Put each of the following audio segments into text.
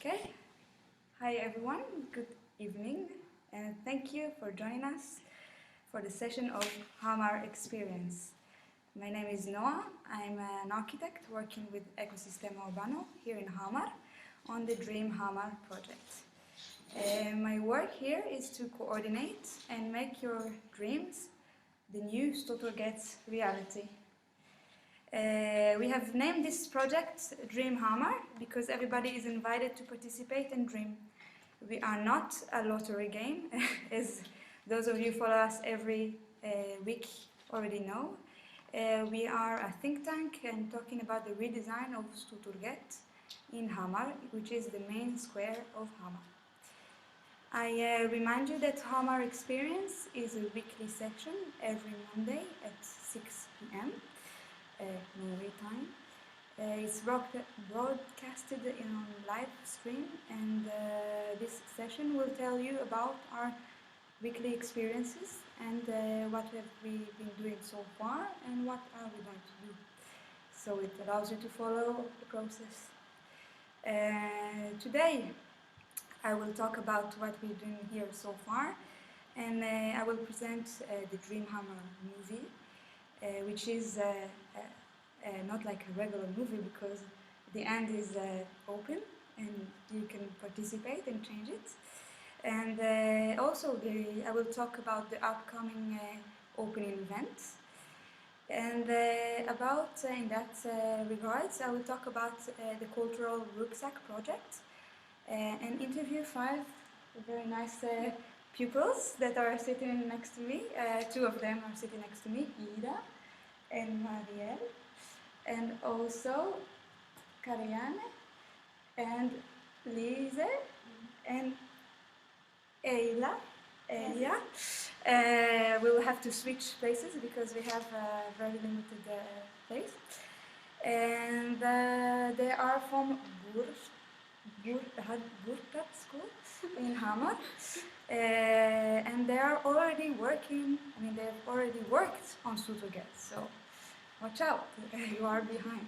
Okay. Hi everyone, good evening, and thank you for joining us for the session of Hamar Experience. My name is Noah. I'm an architect working with Ecosistema Urbano here in Hamar on the Dream Hamar project. My work here is to coordinate and make your dreams, the new Stottlergets, reality. We have named this project Dream Hamar because everybody is invited to participate and dream. We are not a lottery game, as those of you who follow us every week already know. We are a think tank and talking about the redesign of Stottlerget in Hamar, which is the main square of Hamar. I remind you that Hamar Experience is a weekly section every Monday at 6 p.m. Norway time. It's broadcasted on live stream, and this session will tell you about our weekly experiences and what have we been doing so far and what are we going to do. So it allows you to follow the process. Today I will talk about what we're doing here so far, and I will present the Dream Hamar movie, which is not like a regular movie because the end is open and you can participate and change it. And also I will talk about the upcoming opening events. And in that regards, I will talk about the cultural rucksack project and interview 5 very nice pupils that are sitting next to me. 2 of them are sitting next to me, Ida and Marielle, and also Karianne and Lise and Eila. We will have to switch places because we have a very limited place. And they are from Burkat school in Hamar. And they are already working, they have already worked on Stottlerget, so watch out, you are behind.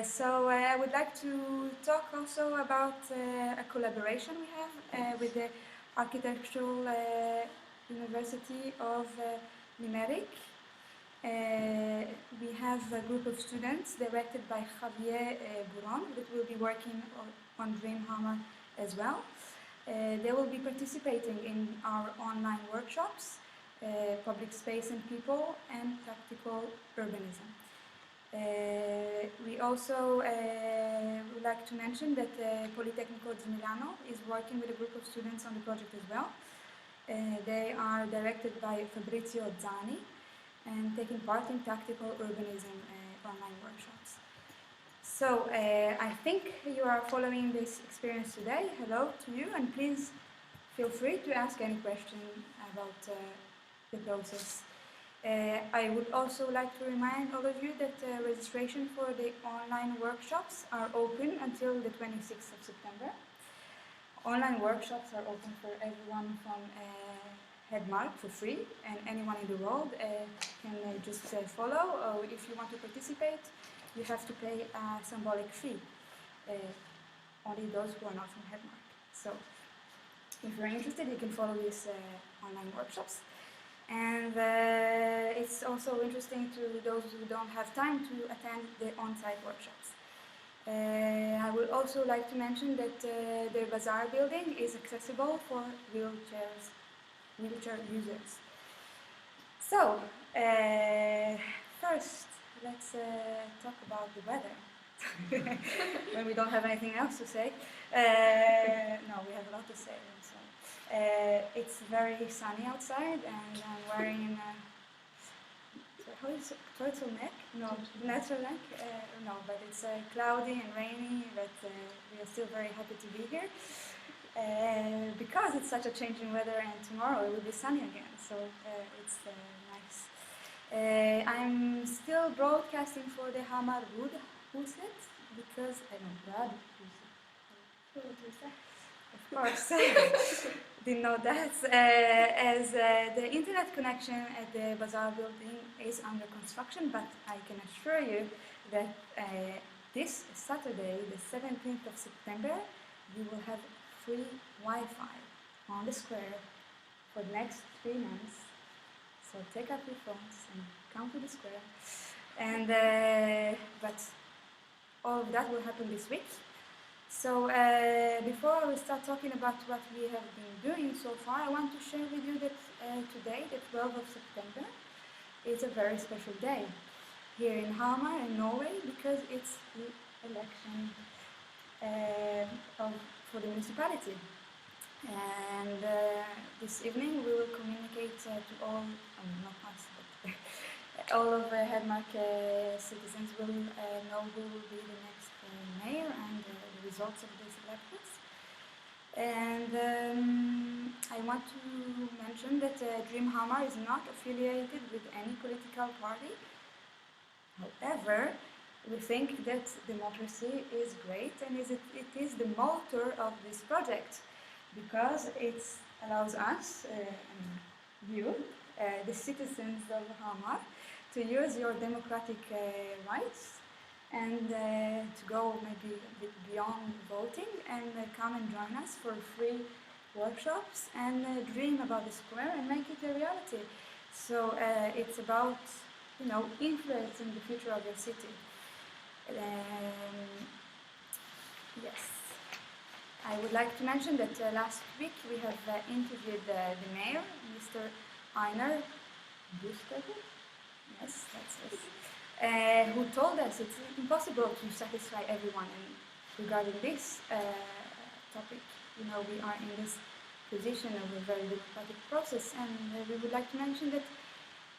So I would like to talk also about a collaboration we have with the Architectural University of Limerick. We have a group of students directed by Javier Buron that will be working on Dream Hamar as well. They will be participating in our online workshops, public space and people, and practical urbanism. We also would like to mention that Politecnico di Milano is working with a group of students on the project as well. They are directed by Fabrizio Zani and taking part in tactical urbanism online workshops. So I think you are following this experience today. Hello to you, and please feel free to ask any question about the process. I would also like to remind all of you that registration for the online workshops are open until the 26th of September. Online workshops are open for everyone from Hamar for free, and anyone in the world can just follow. If you want to participate, you have to pay a symbolic fee, only those who are not from Hamar. So if you're interested, you can follow these online workshops. And it's also interesting to those who don't have time to attend the on-site workshops. I would also like to mention that the bazaar building is accessible for wheelchair users. So, first, let's talk about the weather. When we don't have anything else to say. No, we have a lot to say. It's very sunny outside, and I'm wearing how is it? Turtleneck? No, turtleneck? No, but it's cloudy and rainy, but we are still very happy to be here because it's such a changing weather, and tomorrow it will be sunny again, so it's nice. I'm still broadcasting for the Hamar Huset because I don't know, of course, didn't know that, as the internet connection at the bazaar building is under construction, but I can assure you that this Saturday, the 17th of September, you will have free Wi-Fi on the square for the next 3 months. So take up your phones and come to the square. And but all of that will happen this week. So before we start talking about what we have been doing so far, I want to share with you that today, the 12th of September, is a very special day here in Hamar in Norway, because it's the election for the municipality. And this evening we will communicate to all, not us, but all of Hedmark citizens will know who will be the next mayor and the results of these elections. And I want to mention that Dream Hamar is not affiliated with any political party. However, we think that democracy is great, and it is the motor of this project, because it allows us, you, the citizens of Hamar, to use your democratic rights and to go maybe a bit beyond voting and come and join us for free workshops and dream about the square and make it a reality. So it's about, you know, influencing the future of your city. Yes. I would like to mention that last week we have interviewed the mayor, Mr. Einar Buskager. Yes, that's it. Who told us it's impossible to satisfy everyone. And regarding this topic, you know, we are in this position of a very democratic process, and we would like to mention that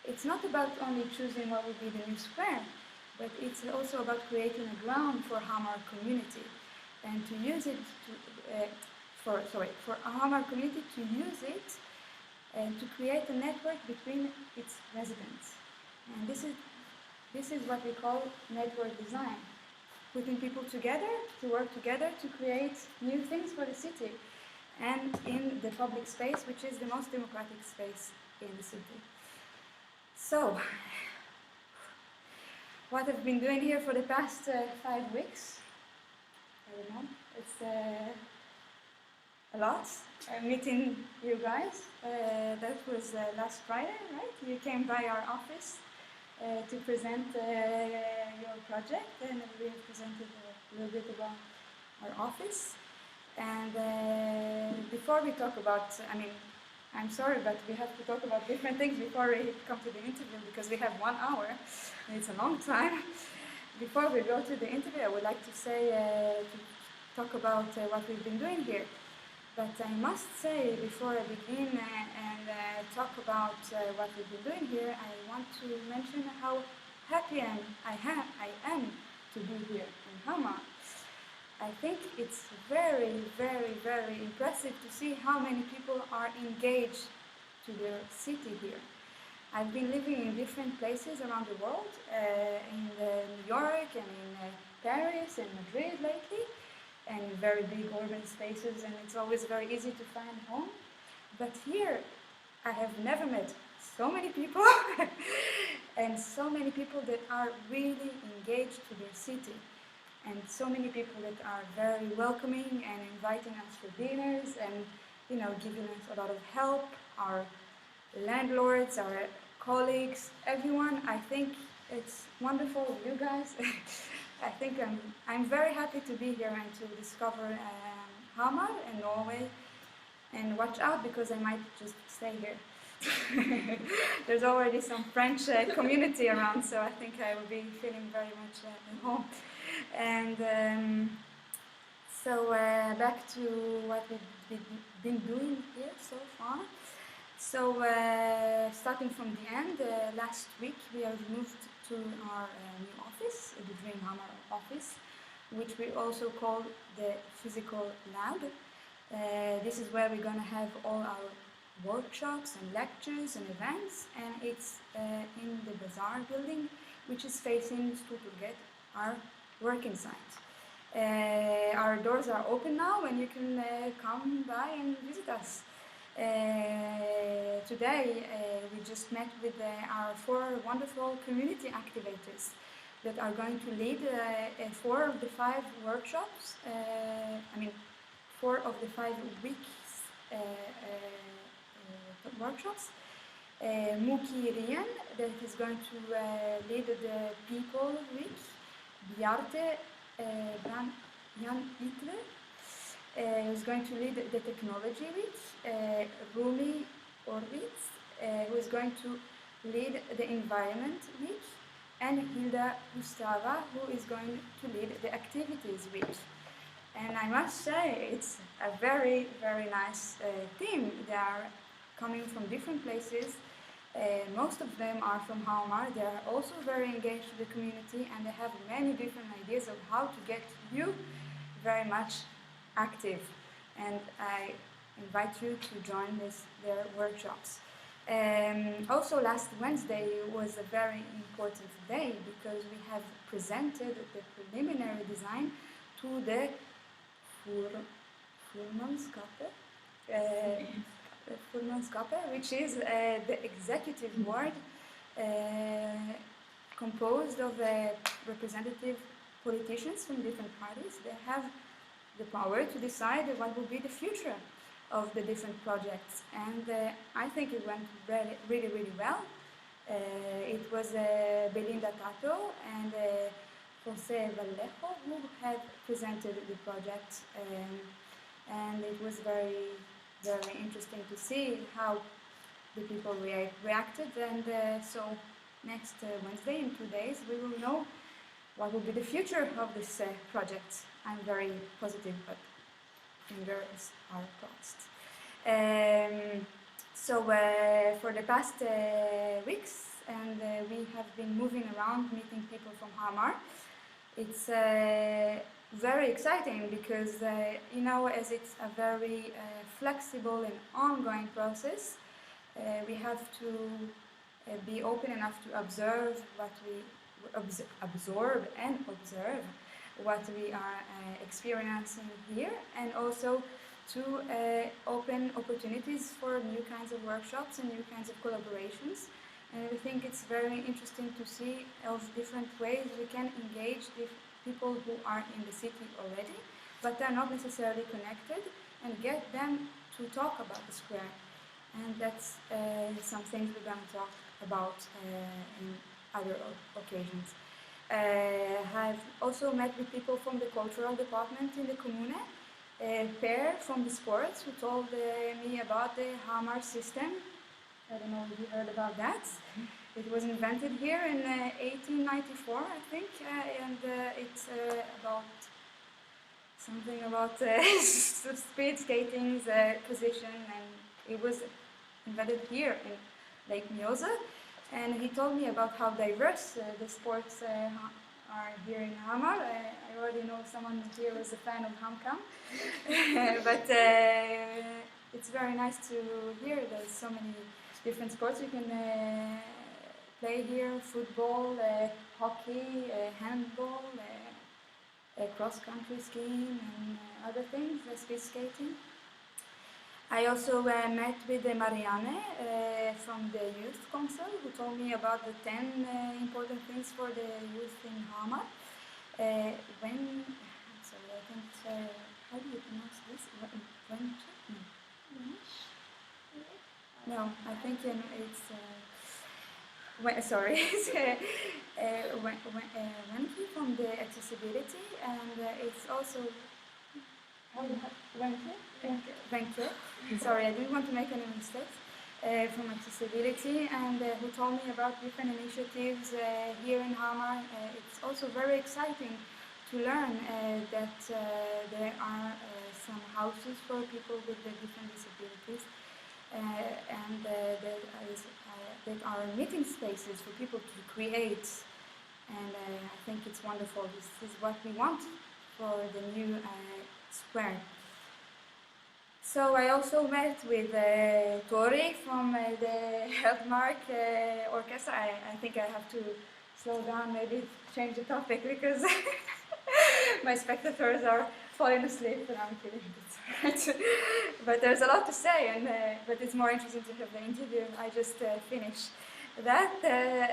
it's not about only choosing what will be the new square, but it's also about creating a ground for Hamar community, and to use it for a Hamar community to use it and to create a network between its residents. And this is what we call network design, putting people together to work together to create new things for the city and in the public space, which is the most democratic space in the city. So, what I've been doing here for the past 5 weeks, I don't know, it's a lot. Meeting you guys, that was last Friday, right? You came by our office to present your project, and we have presented a little bit about our office. And before we talk about, I mean, I'm sorry, but we have to talk about different things before we come to the interview, because we have 1 hour, and it's a long time. Before we go to the interview, I would like to say, to talk about what we've been doing here. But I must say, before I begin and talk about what we've been doing here, I want to mention how happy I am to be here in Hamar. I think it's very, very, very impressive to see how many people are engaged to their city here. I've been living in different places around the world, in New York and in Paris and Madrid lately, and in very big urban spaces, and it's always very easy to find home. But here, I have never met so many people and so many people that are really engaged to their city, and so many people that are very welcoming and inviting us for dinners and, you know, giving us a lot of help. Our landlords, our colleagues, everyone. I think it's wonderful, you guys. I think I'm very happy to be here and to discover Hamar and Norway. And watch out, because I might just stay here. There's already some French community around, so I think I will be feeling very much at home. And so back to what we've been doing here so far. So starting from the end, last week we have moved to our new office, the Dream Hamar office, which we also call the physical lab. This is where we're going to have all our workshops and lectures and events, and it's in the Bazaar building, which is facing Stortorget, our working site. Our doors are open now, and you can come by and visit us. Today we just met with our 4 wonderful community activators that are going to lead 4 of the 5 workshops, 4 of the 5 weeks workshops. Muki Rian, that is going to lead the People Week. Bjarte Jan Itle is going to lead the Technology Week. Rumi Orwitz, who is going to lead the Environment Week. And Hilda Gustava, who is going to lead the Activities Week. And I must say, it's a very, very nice team. They are coming from different places. Most of them are from Hamar. They are also very engaged with the community, and they have many different ideas of how to get you very much active. And I invite you to join their workshops. Also, last Wednesday was a very important day because we have presented the preliminary design to the Furmanskape, which is the executive board composed of representative politicians from different parties. They have the power to decide what will be the future of the different projects, and I think it went really, really well. It was Belinda Tato and Jose Vallejo who had presented the project, and it was very, very interesting to see how the people reacted. And so next Wednesday, in 2 days, we will know what will be the future of this project. I'm very positive, but fingers are crossed. So for the past weeks, and we have been moving around meeting people from Hamar. It's very exciting because, as it's a very flexible and ongoing process, we have to be open enough to observe what we absorb and observe what we are experiencing here, and also to open opportunities for new kinds of workshops and new kinds of collaborations. And we think it's very interesting to see of different ways we can engage people who are in the city already, but they're not necessarily connected, and get them to talk about the square. And that's some things we're going to talk about in other occasions. I've also met with people from the cultural department in the Kommune, Per from the sports, who told me about the Hamar system. I don't know if you heard about that. It was invented here in 1894, I think, and it's about something about speed skating's position, and it was invented here in Lake Mjosa. And he told me about how diverse the sports are here in Hamar. I already know someone here was a fan of HamKam, but it's very nice to hear there's so many different sports you can play here: football, hockey, handball, cross-country skiing, and other things, speed skating. I also met with Marianne from the Youth Council, who told me about the 10 important things for the youth in Hamar. How do you pronounce this? No, I think it's... Wenke from the accessibility, and it's also... Wenke. Sorry, I didn't want to make any mistakes. From accessibility, and who told me about different initiatives here in Hamar. It's also very exciting to learn that there are some houses for people with the different disabilities, and that are meeting spaces for people to create. And I think it's wonderful. This is what we want for the new square. So I also met with Tori from the Healthmark Orchestra. I think I have to slow down, maybe change the topic, because my spectators are falling asleep, and I'm kidding. But there's a lot to say, and but it's more interesting to have the interview. I just finished. that.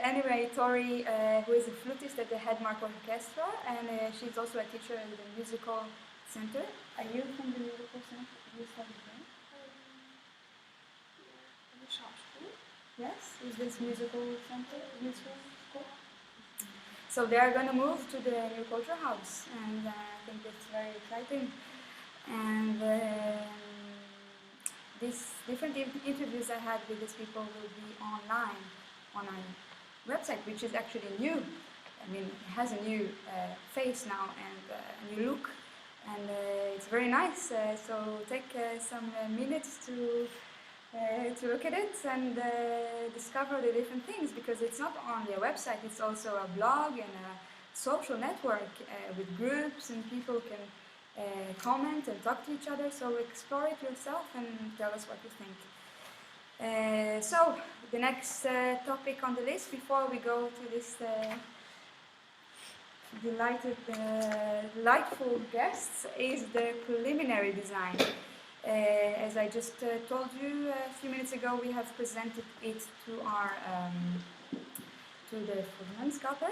Anyway, Tori, who is a flutist at the Hamar Orchestra, and she's also a teacher at the musical center. Are you from the musical center? You studied there? Yes, is this musical center, musical school? So they are going to move to the new culture house, and I think it's very exciting. And these different interviews I had with these people will be online on our website, which is actually new. I mean, it has a new face now and a new look, and it's very nice. So take some minutes to look at it and discover the different things, because it's not only a website, it's also a blog and a social network with groups, and people can comment and talk to each other. So explore it yourself and tell us what you think. So the next topic on the list before we go to this delightful guests is the preliminary design. As I just told you a few minutes ago, we have presented it to our to the Landscaper,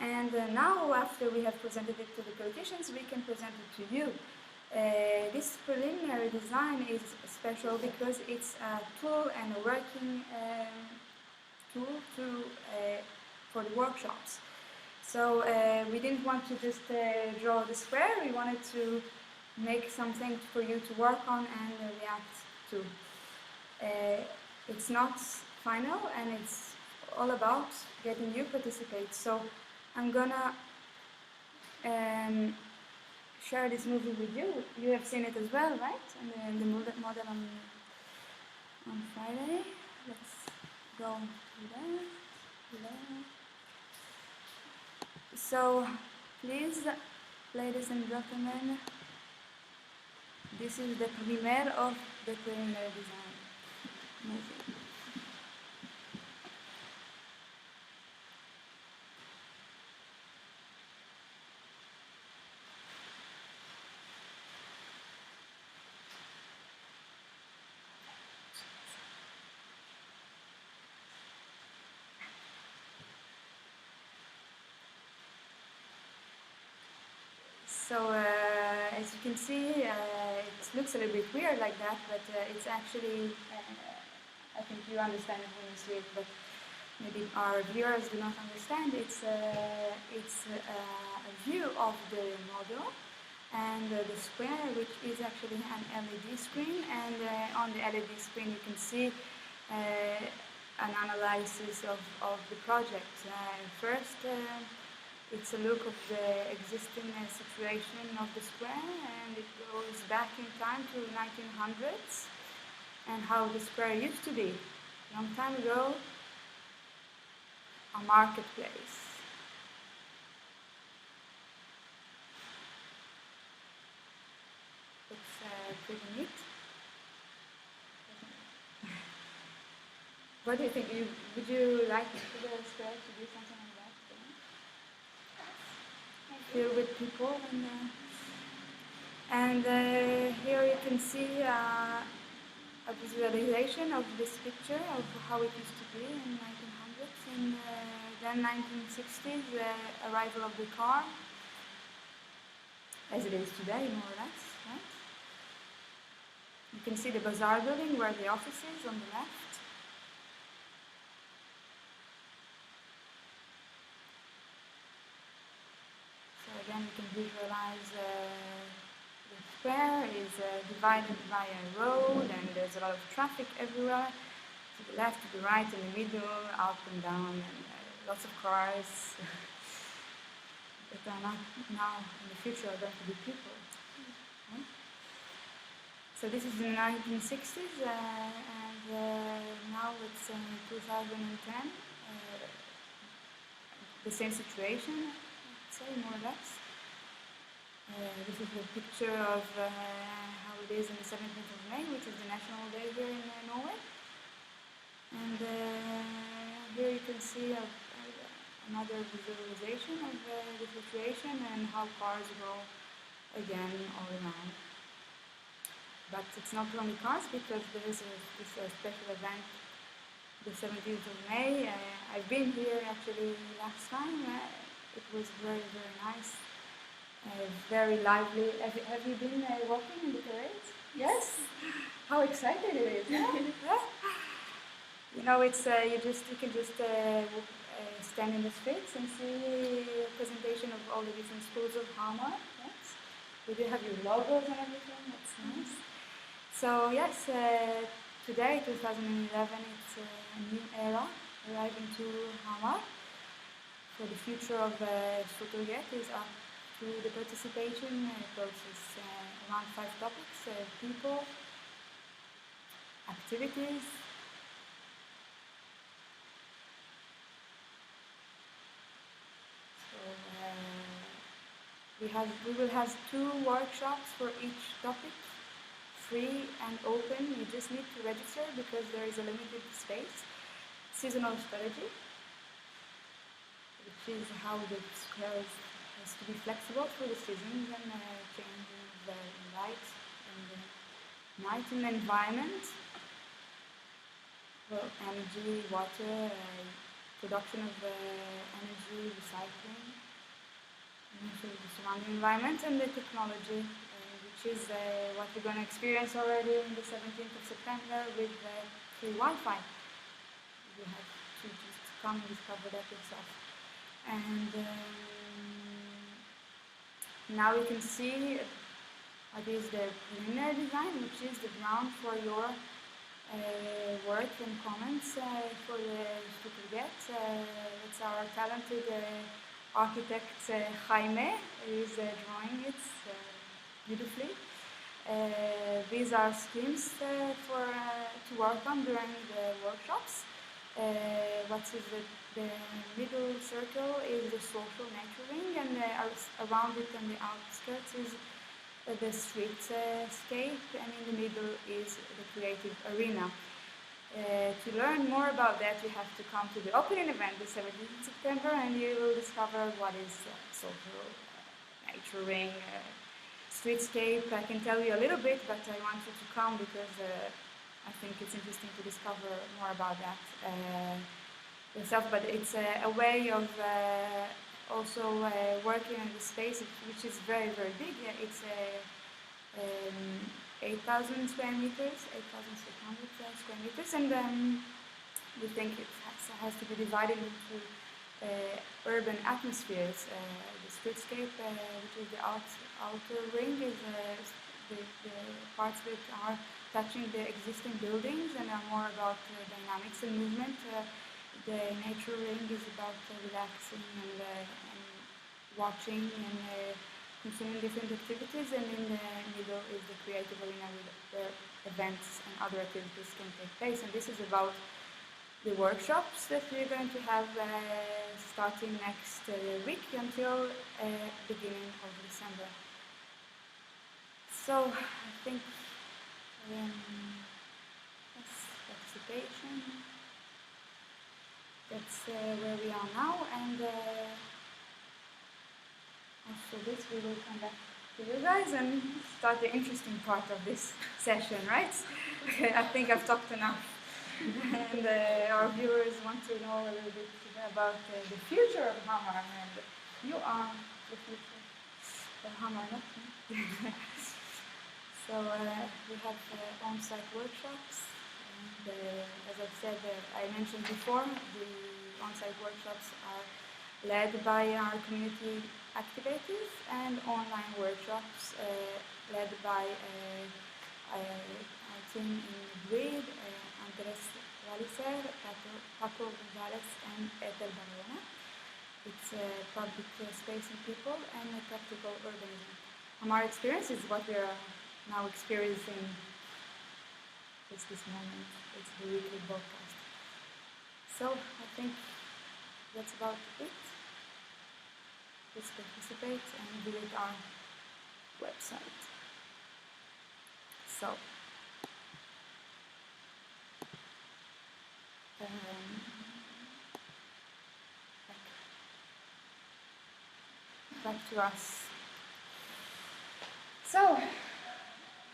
and now after we have presented it to the politicians, we can present it to you. This preliminary design is special because it's a tool and a working tool for the workshops. So we didn't want to just draw the square, we wanted to make something for you to work on and react to. It's not final, and it's all about getting you participate. So I'm gonna share this movie with you. You have seen it as well, right? And the model on Friday. Let's go to that. So please, ladies and gentlemen, this is the premiere of the preliminary design movie. So as you can see, it looks a little bit weird like that, but it's actually, I think you understand it when you see it, but maybe our viewers do not understand. It's a view of the model and the square, which is actually an LED screen, and on the LED screen you can see an analysis of the project. First, it's a look of the existing situation of the square, and it goes back in time to 1900s and how the square used to be. A long time ago, a marketplace. It's pretty neat. What do you think? Would you like the square to do something like that? Here with people, and here you can see a visualization of this picture of how it used to be in 1900s, and then 1960s, the arrival of the car, as it is today, more or less, right? You can see the bazaar building where the office is on the left. Again, you can visualize the square is divided by a road, and there's a lot of traffic everywhere, to the left, to the right, in the middle, up and down, and lots of cars that are not now in the future are going to be people. Right? So this is in the 1960s, and now it's in 2010, the same situation. Say more or less. This is a picture of how it is on the 17th of May, which is the National Day here in Norway. And here you can see another visualization of the situation and how cars go again all around. But it's not only cars, because there is this special event the 17th of May. I've been here actually last time. It was very, very nice. Very lively. Have you been walking in the parade? Yes? How excited it is! Yeah? You know, it's you can just stand in the streets and see a presentation of all the different schools of Hamar. Yes? You do have your logos and everything. That's nice. So yes, today, 2011, it's a new era arriving to Hamar. For the future of Stuttgart is up to the participation process around 5 topics: people, activities, so we will have 2 workshops for each topic, free and open. You just need to register because there is a limited space. Seasonal strategy, which is how the square has to be flexible through the seasons and changing the light and the night and environment. Well, energy, water, production of energy, recycling, and the surrounding environment, and the technology, which is what we're going to experience already on the 17th of September with free Wi-Fi. You have to just come and discover that yourself. And now you can see what is the preliminary design, which is the ground for your work and comments for the Stuttgart. It's our talented architect Jaime who is drawing it beautifully. These are schemes to work on during the workshops. What is the middle circle is the social nurturing, and around it on the outskirts is the streetscape, and in the middle is the creative arena. To learn more about that, you have to come to the opening event the 17th of September, and you will discover what is social nurturing, streetscape. I can tell you a little bit, but I want you to come because I think it's interesting to discover more about that yourself. But it's a way of also working in the space, which is very, very big. It's 8,000 square meters, 8,600 square meters, and we think it has to be divided into urban atmospheres. The streetscape, which is the outer ring, is the parts that are touching the existing buildings and are more about dynamics and movement. The nature ring is about relaxing and watching and consuming different activities, and in the middle is the creative arena where events and other activities can take place. And this is about the workshops that we're going to have starting next week until beginning of December. So I think that's participation. That's where we are now, and after this we will come back to you guys and start the interesting part of this session, right? I think I've talked enough. And our viewers want to know a little bit about the future of Hamar, and you are the future of Hamar, not me. So we have on-site workshops, and as I said, I mentioned before, the on-site workshops are led by our community activators, and online workshops led by our team in Madrid, Andres Valicer, Paco Gonzalez, and Ethel Barona. It's public space and people, and a practical urbanism. Our experience is what we are now experiencing just this moment. It's the weekly broadcast. So I think that's about it. Please participate and visit our website. So back to us. So,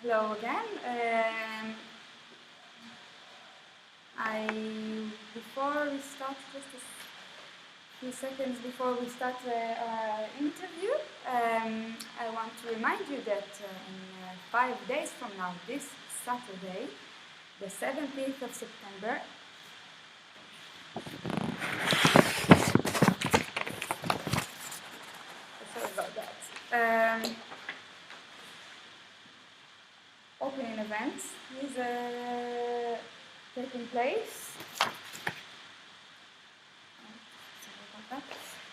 hello again. Before we start, just a few seconds before we start our interview, I want to remind you that in 5 days from now, this Saturday, the 17th of September, sorry about that, opening event is taking place.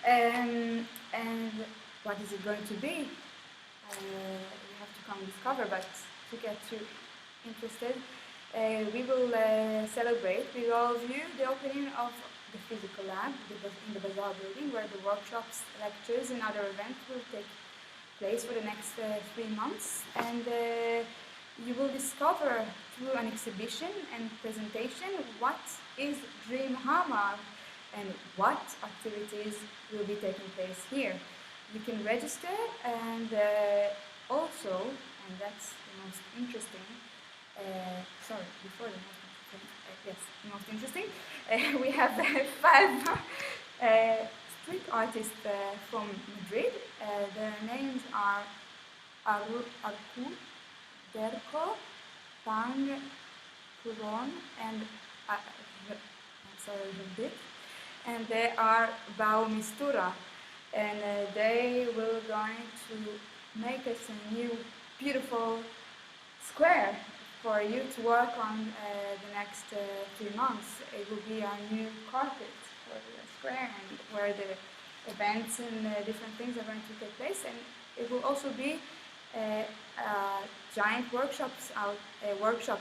And what is it going to be? You have to come discover, but to get you interested, we will celebrate with all of you the opening of the physical lab in the Bazaar building, where the workshops, lectures and other events will take place for the next 3 months. And you will discover through an exhibition and presentation what is Dream Hamar and what activities will be taking place here. You can register, and also, and that's the most interesting, before the most interesting, we have 5 street artists from Madrid. Their names are Arku, Derko, Tang, Puron, and and they are Bau Mistura, and they will going to make us a new beautiful square for you to work on the next 3 months. It will be our new carpet for the square, and where the events and different things are going to take place. And it will also be a giant workshop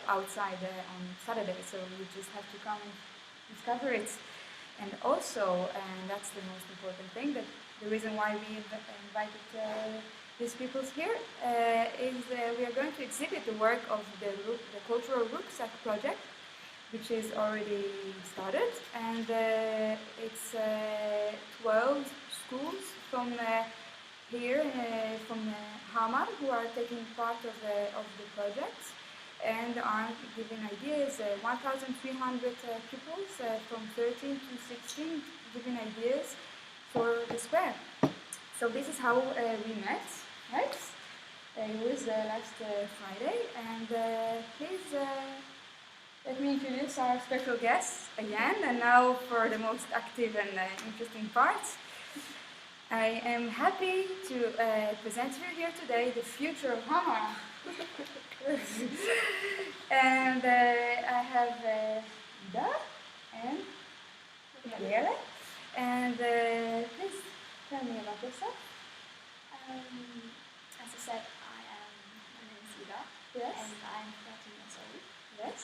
outside on Saturday, so you just have to come and discover it. And also, and that's the most important thing, that the reason why we invited these people here is we are going to exhibit the work of the Cultural Rucksack project, which is already started, and it's 12 schools from here, from Hamar, who are taking part of the project, and are giving ideas. 1,300 pupils from 13 to 16 giving ideas for the square. So this is how we met, right? It was last Friday, and please let me introduce our special guests again, and now for the most active and interesting part. I am happy to present you here today the future of Hamar. And I have Ida and Gabriele. And please tell me about yourself. As I said, my name is Ida. Yes. And I'm 13 years old. Yes.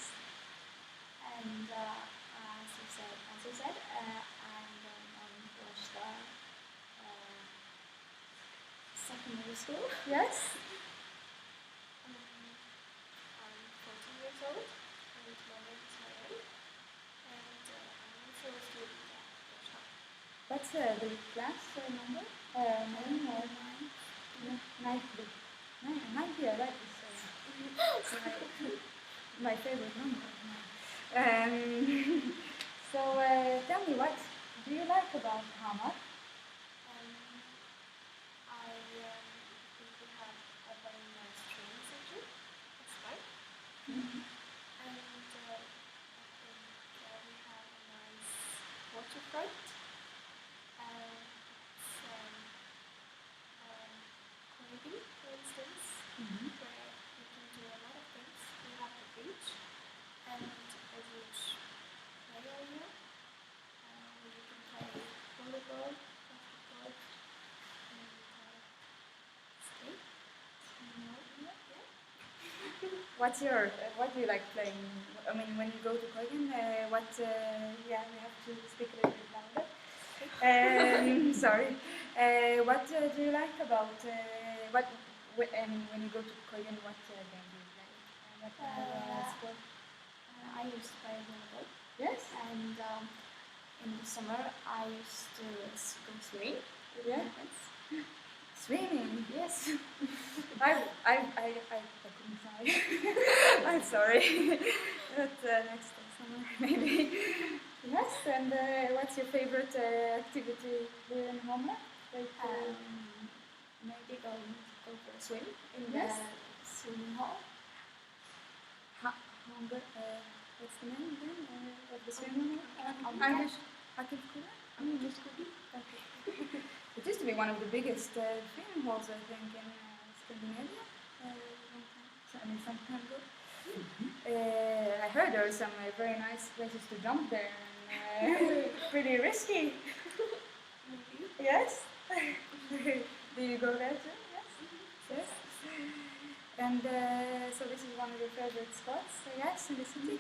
And as you said, I'm going on Roshda secondary school. Yes. I'm 14 years old, and my name is Mary, and I'm also a student at Roshda. What's the class number? Nine or nine? Nine. I like this. My favorite number. So tell me, what do you like about Hamar? I think we have a very nice training center. That's right. Mm-hmm. And I think we have a nice waterfront. It's Koibi, for instance, Mm-hmm. where we can do a lot of things. We have the beach and a huge play area where you can play volleyball, basketball, and skate. Yeah. What do you like playing? I mean, when you go to Kogan, we have to speak a little bit louder. Sorry. What do you like about when you go to Kogan? What game do you play? What sport? I used to play volleyball. Yes. And in the summer, I used to go swimming with Yeah. my friends. Swimming. Yes. I couldn't try. I'm sorry. But next summer, maybe. Yes, and what's your favorite activity here in Hamar? Like, Maybe go for a swim in yes. the swimming hall. Hamar, what's the name again of the swimming hall? Okay. It used to be one of the biggest swimming halls, I think, in Scandinavia. Some time ago. I heard there are some very nice places to jump there, and pretty risky. Maybe. Yes. Do you go there too? Yes. Yes. And so this is one of your favorite spots, I guess, in the city.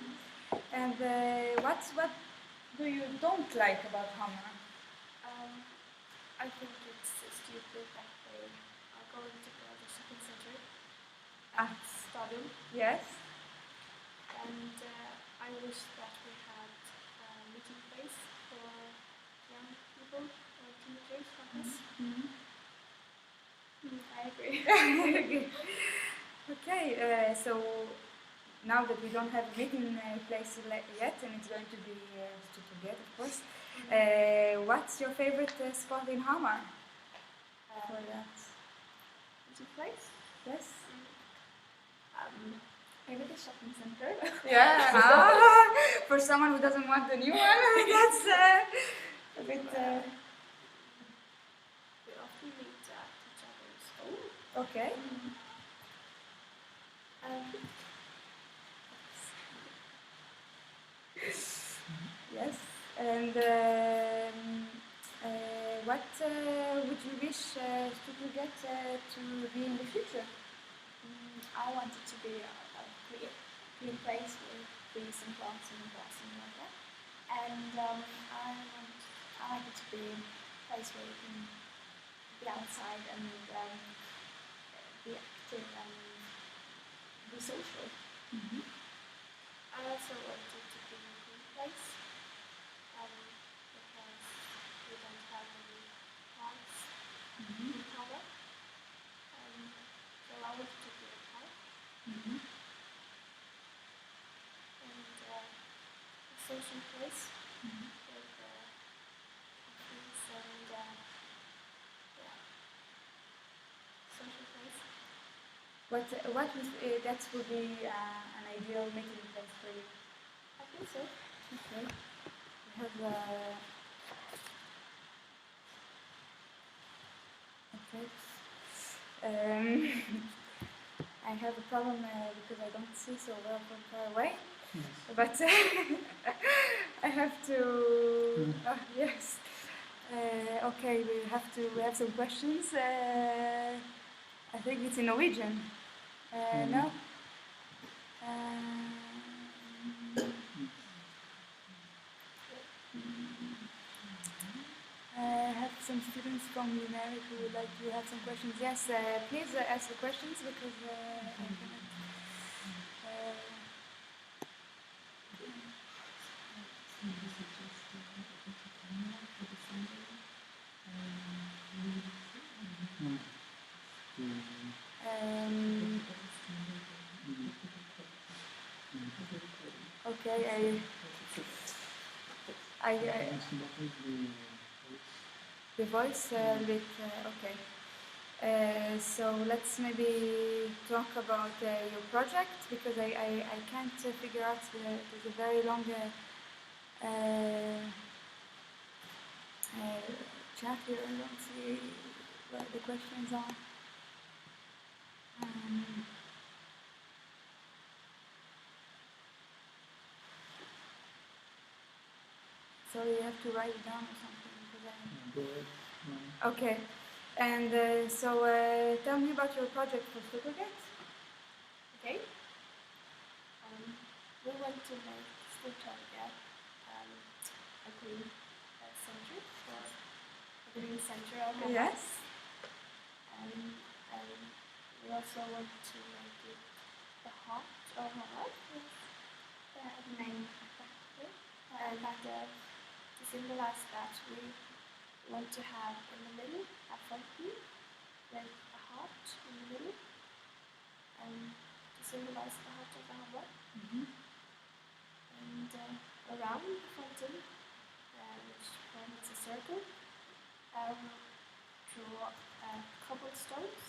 And what do you don't like about Hamar? I think it's stupid that they are going to build a shopping center at Stadium. Yes. And I wish that we had a meeting place for young people or teenagers like us. I agree. Okay, so now that we don't have a meeting place yet, and it's going to be to get, of course, what's your favorite spot in Hamar? For that? Meeting place? Yes. Maybe the shopping center. Yeah. For someone who doesn't want the new one, that's a bit. We often meet at each other's home. Okay. Yes. And what would you wish Stuttgart to be in the future? I want it to be a clean place with trees and plants and grass and like that. And I like it to be a place where you can be outside and be active and be social. I also want it to be a clean place because we don't have any plants in Hamar. So I want it to be a park. And a social place with cafes and social place. What that would be an ideal meeting place for you? I think so. Okay. We have okay. I have a problem because I don't see so well from far away. Yes. But I have to. Yes. Okay, we have some questions. I think it's in Norwegian. No. I have some students from UNERIC who would like to have some questions. Yes, please ask the questions because I cannot. Okay, the voice a bit okay. So let's maybe talk about your project because I can't figure out there's a very long chat here. I don't see what the questions are. So you have to write it down or something because Okay, and so tell me about your project for Stuttgart. Okay. We want to make Stuttgart a green center for a green center of Hamar. Yes. And we also want to make it the heart of Hamar with the main factor. And to symbolize that, we want to have in the middle a fountain with a heart in the middle, and to symbolize the heart of Hamar. And around the fountain, which forms a circle, I will draw cobblestones,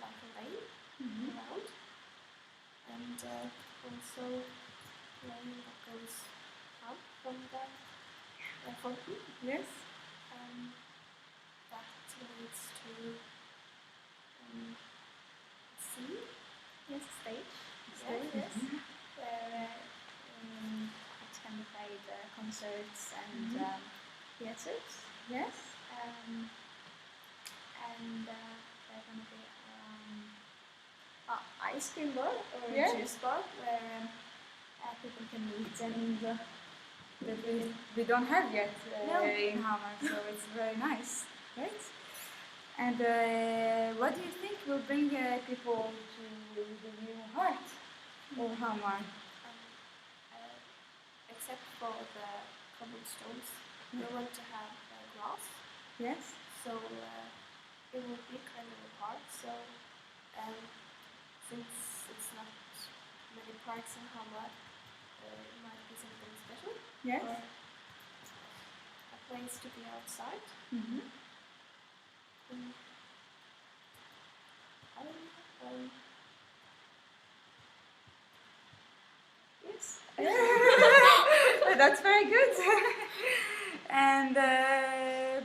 like a lane around, and also lane that goes out from the fountain. Yes. That leads to sea. Yes, stage. Stage. Yes, where it can be played concerts and theatres. Yes. And there's going to be ice cream bar or Yeah. juice bar where people can meet and That we don't have yet No. in Hamar, so it's very nice, right? And what do you think will bring people to the new heart of Hamar? except for the cobblestones, we want to have grass, Yes. so it will be kind of a park. So since it's not many parks in Hamar, it might be something special. Yes. Or a place to be outside. Mm-hmm. I don't know. Yes. That's very good. And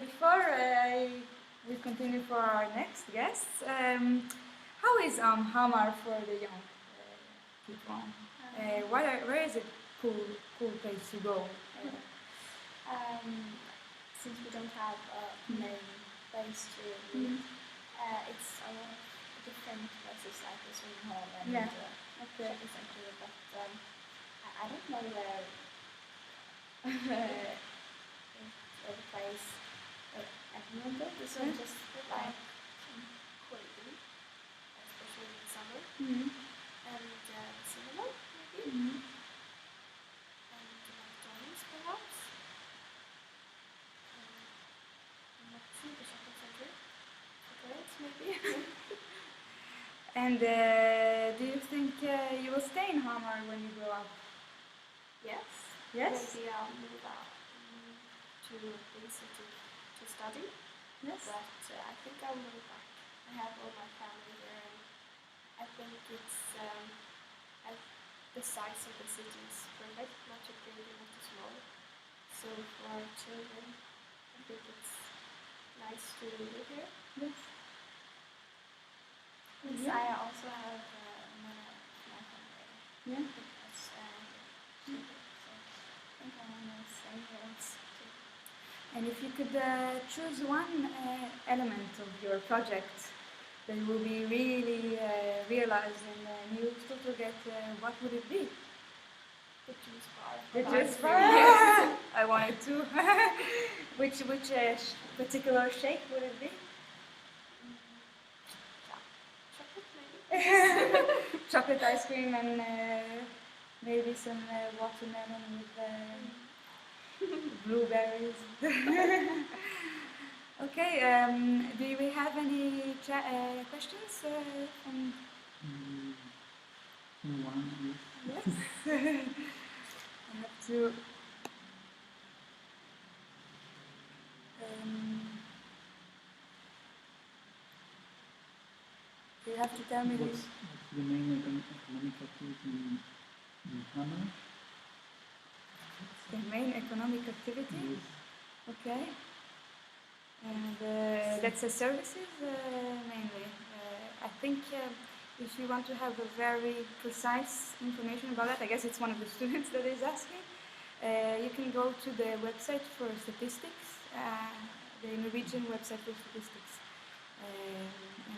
before we continue for our next guests, how is Hamar for the young people? Where is it cool place to go? Since we don't have a main place to meet, it's a lot of different places like the swimming hall and Yeah. shopping center, but I don't know where the place at the moment. This one just like crazy, especially in the summer, and cinema maybe, and McDonald's perhaps. Let's see, the shopping center, chocolates maybe. And do you think you will stay in Hamar when you grow up? Yes. Yes? Maybe I'll move out to the city to study, Yes. but I think I'll move back. I have all my family here, and I think it's the size of the city is perfect, not too big and not too small. So for children, I think it's nice to live here. Yes. Yes, Yeah. I also have another my family. Yeah. Because so I think I want to stay here also. And if you could choose one element of your project that will be really realized and you still forget, what would it be? The juice bar. The Ice juice cream, bar? yes. I wanted to. Which particular shape would it be? Chocolate maybe. Chocolate ice cream and maybe some watermelon with blueberries. Okay, do we have any questions from One, yes? I have to. You have to tell me what's this. the main economic activity in Hamar? The main economic activity. Yes. Okay. And that's the services mainly. I think if you want to have a very precise information about that, I guess it's one of the students that is asking. You can go to the website for statistics, the Norwegian website for statistics, and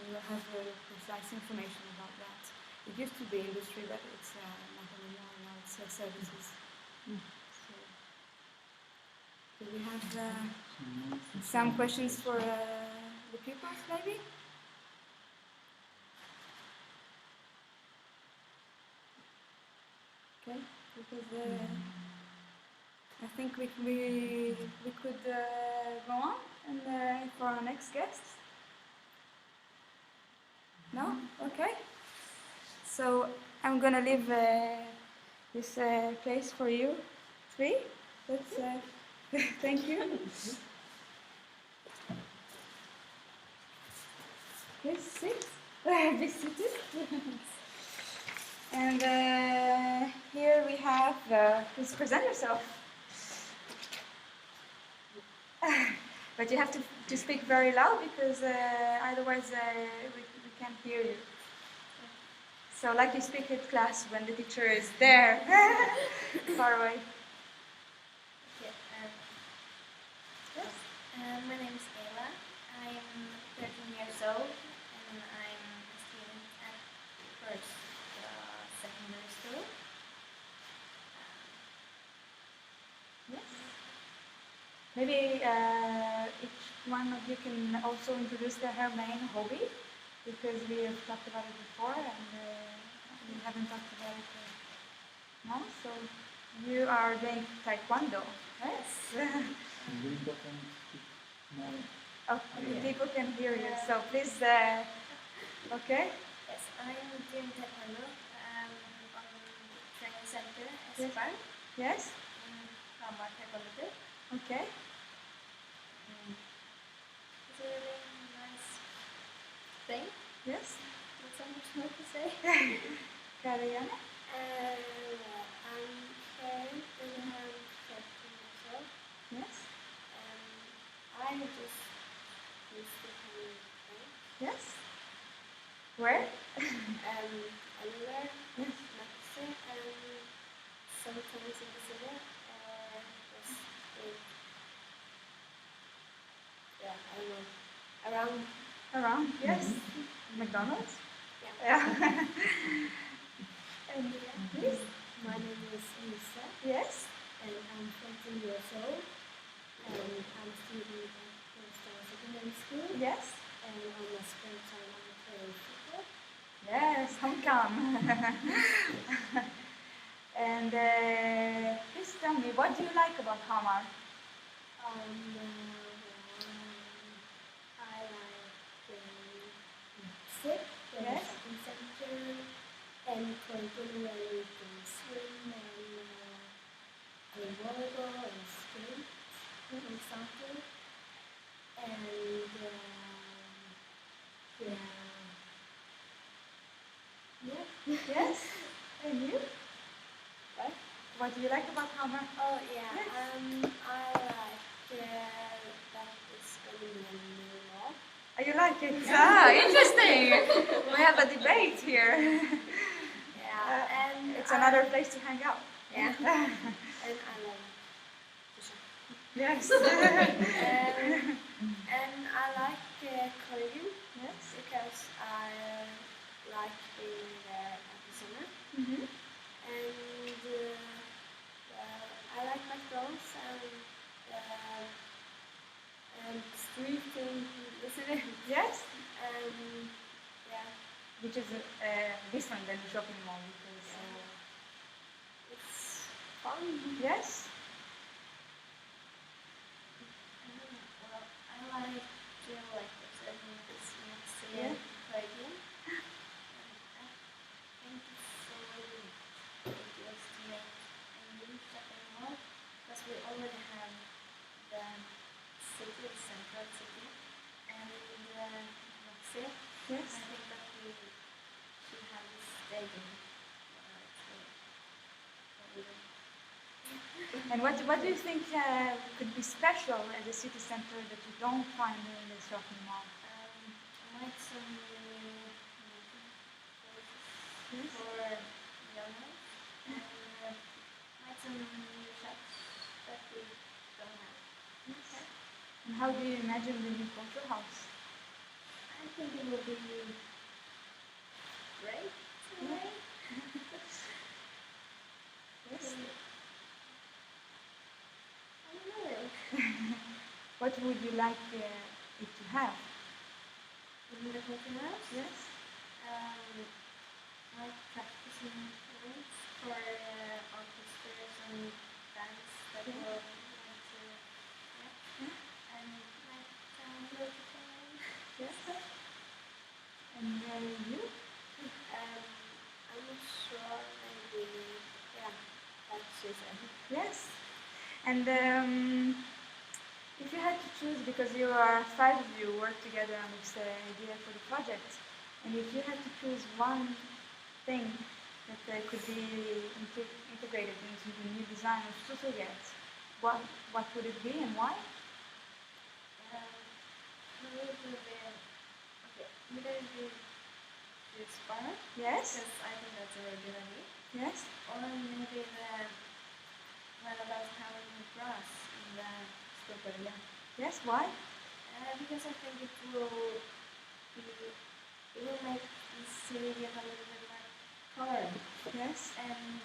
you'll have precise information about that. It used to be industry, but it's not anymore. Now it's services. So, do we have some questions for the pupils, maybe? Okay, because I think we could go on and for our next guests. No? Okay. So I'm gonna leave this place for you. 3. Let's thank you. Please sit. Be seated. And here we have. Please present yourself. But you have to speak very loud because otherwise we can't hear you. So like you speak at class when the teacher is there, far away. Okay. Yes. My name is Ela. I'm 13 years old and I'm a student at first secondary school. Yes. Maybe each one of you can also introduce her main hobby, because we have talked about it before and we haven't talked about it now. So you are doing taekwondo, right? Yes. Really important to know. Oh, people can hear you. So please, okay? Yes, I'm doing taekwondo on training center Hamar. Yes. Hamar taekwondo. Okay. It's a really nice thing. Yes. Not so much more to say. Kariana? I'm Karen and I'm 13 years old. Yes. I just used to play thing. Yes. Where? Anywhere. Yes. Next and sometimes in the city or just in, I don't know, around. Around? Yes. McDonald's? Yeah. And please? My name is Lisa Yes. and I'm 14 years old and I'm student at Ecosistema Secondary School Yes. and on my spare time I play football. Yes, homecoming. And please tell me, what do you like about Hamar? I like music, the Yes. shopping center, and curriculum where you can swim and play volleyball and skate and something. And yeah. Yes. And you? What? What do you like about Hamar? Oh yeah. Yes. I like that it's gonna be a new law. Oh, you like it? Ah, interesting. We have a debate here. Yeah, and It's another place to hang out. Yeah. And I love to shop. Yes. And I like coding Yes. because I like being there every summer. Mm-hmm. And I like McDonald's and street in the city. Yes. And yeah, Which is different than the shopping mall because. it's fun. Yes. Well, I like geoelectrics and it's next Yeah. playing. I think it's so really ridiculous to make a new shopping mall because we already have the city, central city, and Maxi. Yes. I think that we should have this stadium. And what do you think could be special at the city center that you don't find in the shopping mall? I like some new Yes. places for youngers and like some new shops that we don't have. Yes. And how do you imagine the new culture house? I think it will be great in a way. Yes. I don't know really. What would you like it to have? In the culture house, Yes. like practicing rooms for orchestras and bands that Yeah. will want to, and like beautiful. Yes. And you? I'm not sure, maybe, yeah, she said. Yes. And if you had to choose, because you are five of you work together on this idea for the project, and if you had to choose one thing that could be integrated into the new design of Stuttgart, what would it be and why? For me, it would be okay. Either the spark, Yes. because I think that's a very good idea, Yes. or maybe the one about having grass in the Stuttgart. Yes. Why? Because I think it will make the city get a little bit more color. Yes. And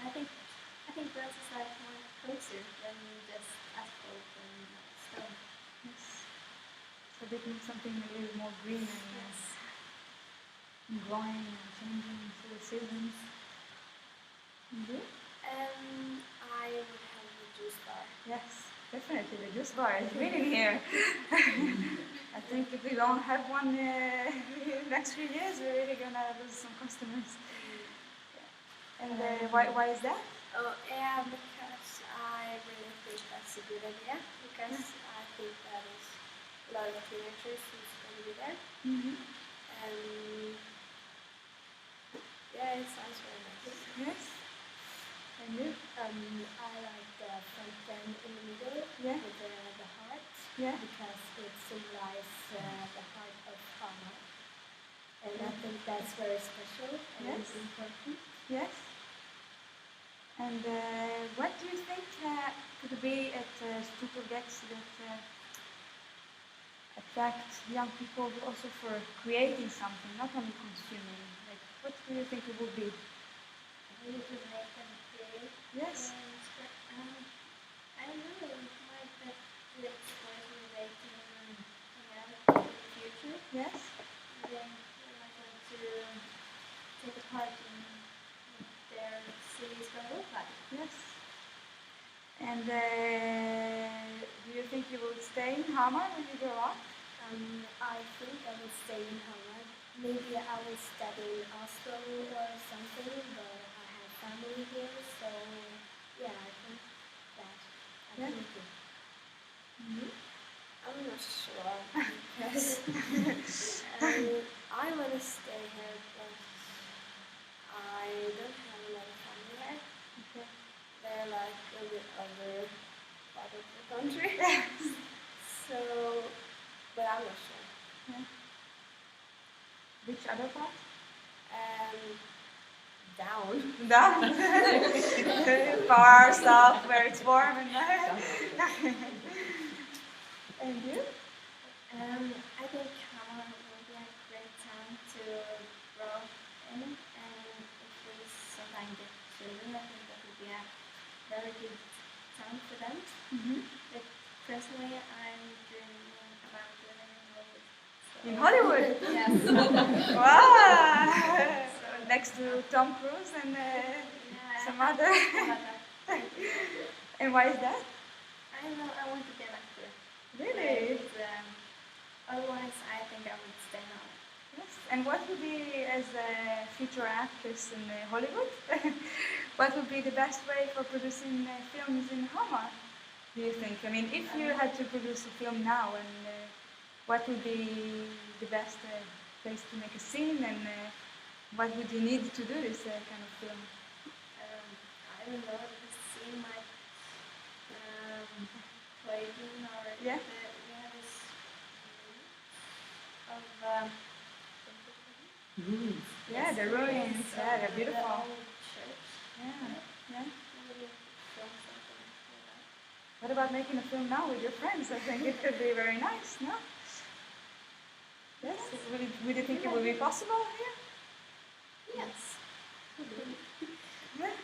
I think grass is like more closer than just asphalt and stone. Yes. So they need something a little more green and growing and changing through the seasons. Mm-hmm. I would have the juice bar. Yes, definitely the juice bar is winning here. I think if we don't have one in the next few years, we're really gonna lose some customers. And why is that? Oh yeah, because I really think that's a good idea. Because I think that is a lot of teenagers who's going to be there. Mm-hmm. And yeah, it sounds very nice. Yes. And you? I like the front end in the middle with the heart. Yeah. Because it symbolizes the heart of Hamar. And I think that's very special and important. Yes. And what do you think could be at Stuttgart that attract young people also for creating something, not only consuming? Like, what do you think it would be? We could make them create. Yes. I don't know, it might be the experience where they can hang out in the future. Yes. And then we might want to take a part in what their city is going to look like. Yes. And do you think you will stay in Hamar when you grow up? I think I will stay in Hamar. Maybe I will study in Oslo or something, but I have family here, so yeah, I think that. I think it. Mm-hmm. I'm not sure because I want to stay here, but I don't have a lot of family here. Okay. They're like a bit other part of the country. So, but I'm not sure. Yeah. Which other part? Down. Down. Far south where it's warm and And you? I think Hamar will be a great town to grow in, and if we sometimes get children, I think that would be a very good town for them. Mm-hmm. But personally, I'm dreaming about living in Hollywood. So In Hollywood? Yes. Wow! Next to Tom Cruise and some other. And why is that? I don't know, I want to be an actor. Really? But, otherwise, I think I would stay now. Yes. And what would be, as a future actress in Hollywood, what would be the best way for producing films in Hamar, do you think? I mean, if you had to produce a film now, and what would be the best place to make a scene, and what would you need to do this kind of film? I don't know, the scene might play in or Yeah. we have this of Ruins. Yeah, the ruins. Yeah, they're the beautiful. old church. Yeah, yeah. Maybe film something like that. What about making a film now with your friends? I think it could be very nice, no? Yes. Would you think it would be possible here? Yes. Yeah.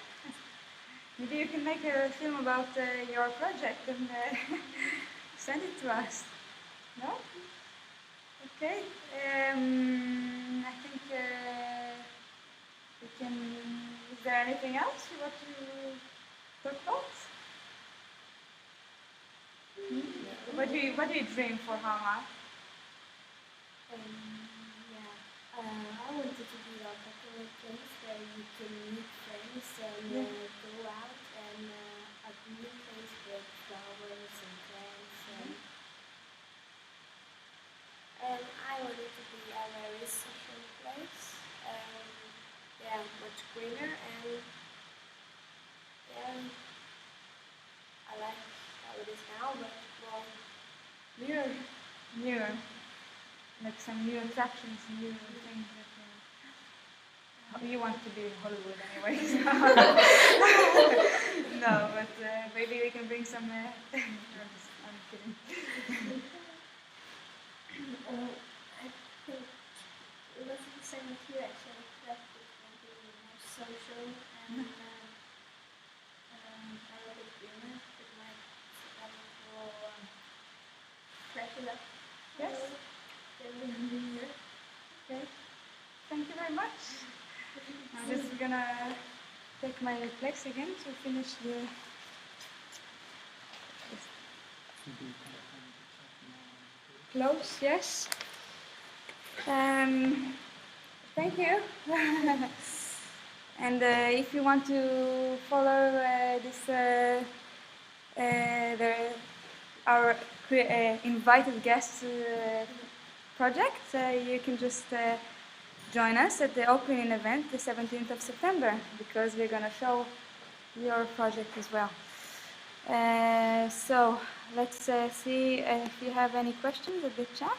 Maybe you can make a film about your project and send it to us. No? Okay. I think we can. Is there anything else you want to talk about? What do you dream for Hamar? I wanted to be like a cool place where you can meet friends much greener, and yeah, I like how it is now, but well, Newer, like some new attractions, new things that you want to be in Hollywood anyway. No, but maybe we can bring some. I'm kidding. I think it was the same with you actually, that it will be more social and a little bit greener. It might crack it up. Yes. Here. Okay. Thank you very much. I'm just gonna take my place again to finish the. Close, yes. Thank you. And if you want to follow our invited guests project, you can just join us at the opening event the 17th of September, because we're going to show your project as well. So let's see if you have any questions at the chat.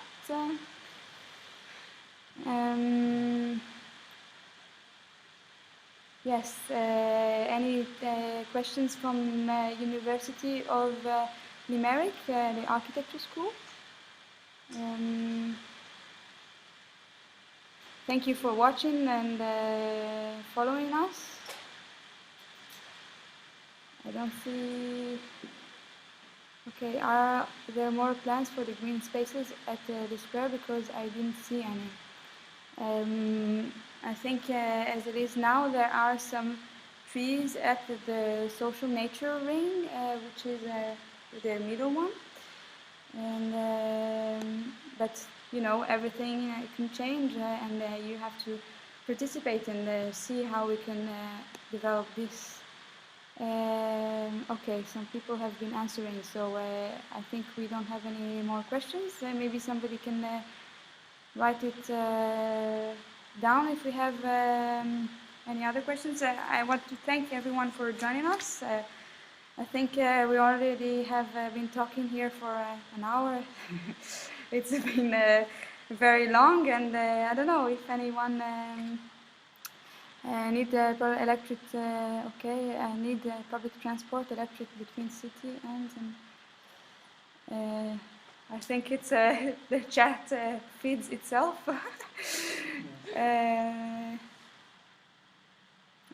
Yes, any questions from University of Limerick, the architecture school? Thank you for watching and following us. I don't see. Okay, are there more plans for the green spaces at the square? Because I didn't see any. I think as it is now, there are some trees at the social nature ring, which is the middle one. And but you know, everything can change, and you have to participate and see how we can develop this. Okay, some people have been answering, so I think we don't have any more questions. Maybe somebody can write it down if we have any other questions. I want to thank everyone for joining us. I think we already have been talking here for an hour. It's been very long, and I don't know if anyone need electric. Okay, I need public transport, electric between city ends, and I think it's the chat feeds itself.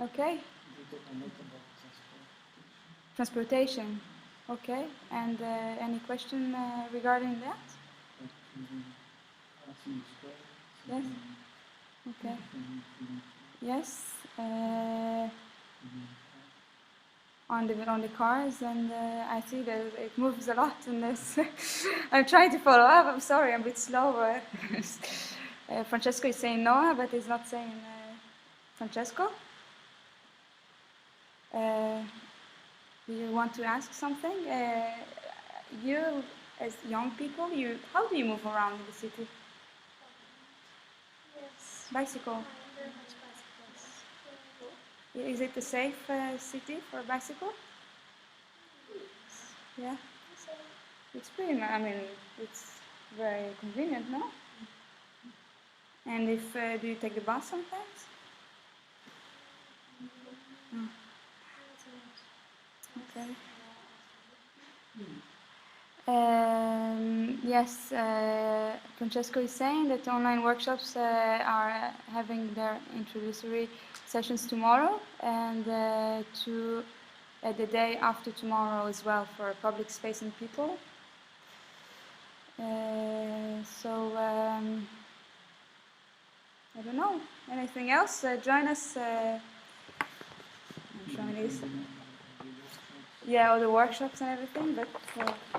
Okay. Transportation. Okay. And any question regarding that? Yes. Okay. Yes. On the cars, and I see that it moves a lot in this. I'm trying to follow up. I'm sorry, I'm a bit slow. Francesco is saying Noah, but he's not saying Francesco. Do you want to ask something? You, as young people, how do you move around in the city? Yes. Bicycle. Very much bicycles. Is it a safe city for a bicycle? Yeah. It's pretty. I mean, it's very convenient, no? And if do you take the bus sometimes? No. Okay. Yes, Francesco is saying that online workshops are having their introductory sessions tomorrow, and the day after tomorrow as well, for public space and people. So I don't know. Anything else? Join us. I'm showing this. Yeah, all the workshops and everything. But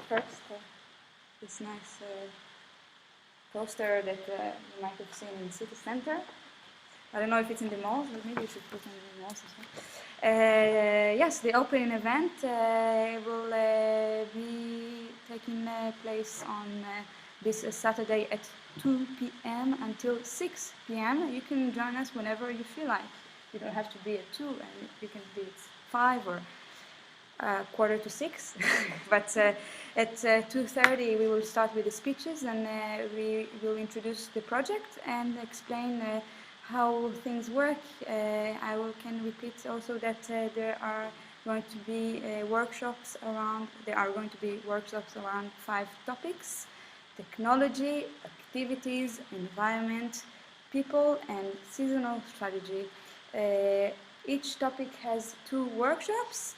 first, this nice poster that you might have seen in the city center. I don't know if it's in the malls, but maybe you should put it in the malls as well. Yes, the opening event will be taking place on this Saturday at 2 p.m. until 6 p.m. You can join us whenever you feel like. You don't have to be at 2, and you can be at 5 or 5:45. But at 2:30 we will start with the speeches, and we will introduce the project and explain how things work. Can repeat also that there are going to be workshops around. There are going to be workshops around 5 topics: technology, activities, environment, people, and seasonal strategy. Each topic has 2 workshops,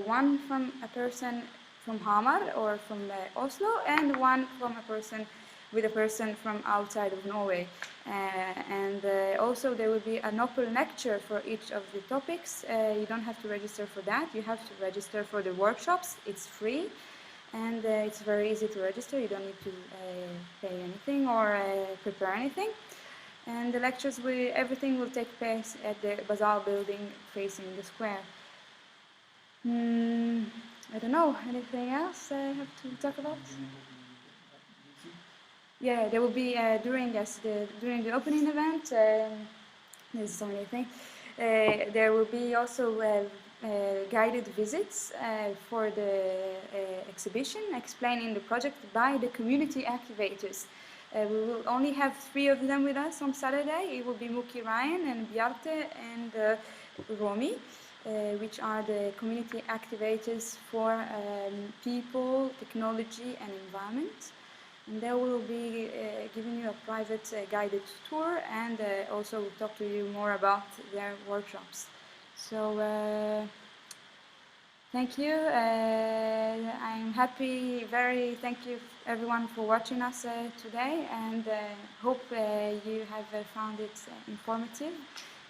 one from a person from Hamar or from Oslo, and one from a person from outside of Norway. And also there will be an open lecture for each of the topics. You don't have to register for that. You have to register for the workshops. It's free. And it's very easy to register. You don't need to pay anything or prepare anything. And the lectures, everything will take place at the Bazaar building facing the square. I don't know, anything else I have to talk about? Yeah, there will be during the opening event. There's so many things. There will be also guided visits for the exhibition, explaining the project by the community activators. We will only have 3 of them with us on Saturday. It will be Muki Ryan and Bjarte and Romy, which are the community activators for people, technology, and environment. And they will be giving you a private guided tour, and also talk to you more about their workshops. So thank you. I'm happy, thank you everyone for watching us today, and hope you have found it informative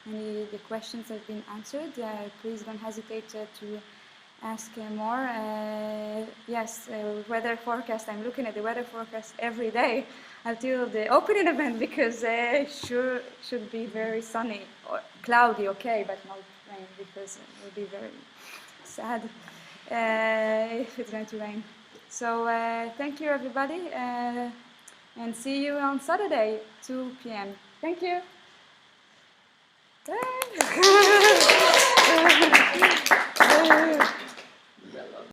and the questions have been answered. Please don't hesitate to ask more. Yes, weather forecast. I'm looking at the weather forecast every day until the opening event, because should be very sunny or cloudy, okay, but not rain, because it will be very sad if it's going to rain. So thank you everybody, and see you on Saturday, 2 p.m. Thank you. Bye.